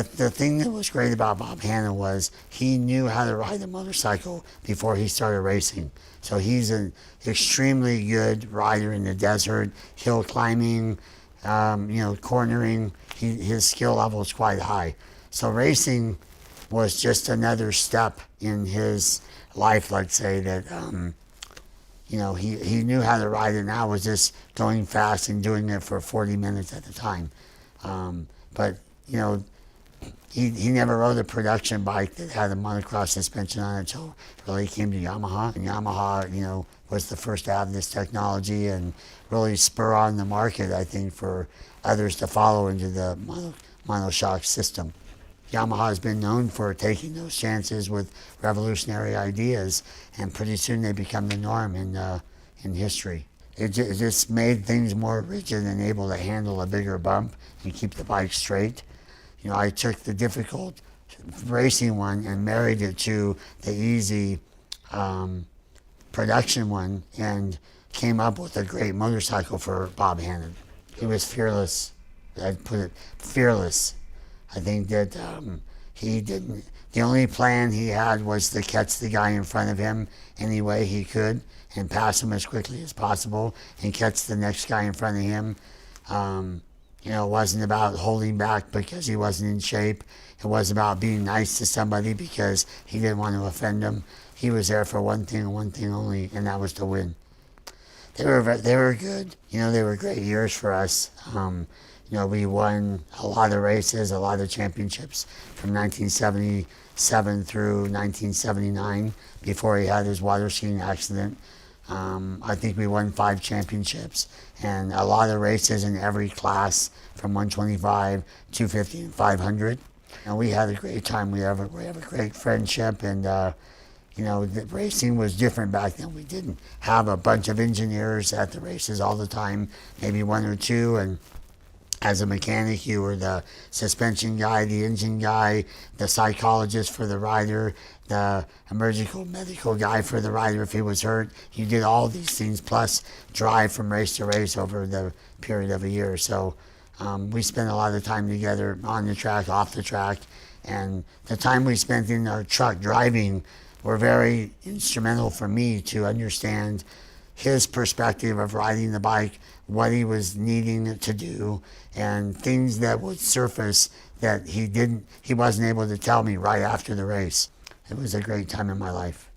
The thing that was great about Bob Hanna was he knew how to ride a motorcycle before he started racing. So he's an extremely good rider in the desert, hill climbing, cornering. His skill level is quite high. So racing was just another step in his life, let's say, that he knew how to ride it. Now was just going fast and doing it for 40 minutes at a time. But he never rode a production bike that had a monocross suspension on it until really came to Yamaha. And Yamaha, was the first to have this technology and really spur on the market, I think, for others to follow into the monoshock system. Yamaha has been known for taking those chances with revolutionary ideas, and pretty soon they become the norm in history. It just made things more rigid and able to handle a bigger bump and keep the bike straight. I took the difficult racing one and married it to the easy production one and came up with a great motorcycle for Bob Hanna. He was fearless. I'd put it fearless. I think that the only plan he had was to catch the guy in front of him any way he could and pass him as quickly as possible and catch the next guy in front of him. It wasn't about holding back because he wasn't in shape. It was about being nice to somebody because he didn't want to offend them. He was there for one thing and one thing only, and that was to win. They were good. They were great years for us. We won a lot of races, a lot of championships from 1977 through 1979 before he had his water skiing accident. I think we won 5 championships and a lot of races in every class from 125, 250, and 500. And we had a great time. We have a great friendship, and the racing was different back then. We didn't have a bunch of engineers at the races all the time, maybe 1 or 2, and as a mechanic, you were the suspension guy, the engine guy, the psychologist for the rider, the emergency medical guy for the rider if he was hurt. You did all these things, plus drive from race to race over the period of a year. So we spent a lot of time together on the track, off the track, and the time we spent in our truck driving were very instrumental for me to understand his perspective of riding the bike, what he was needing to do, and things that would surface that he wasn't able to tell me right after the race. It was a great time in my life.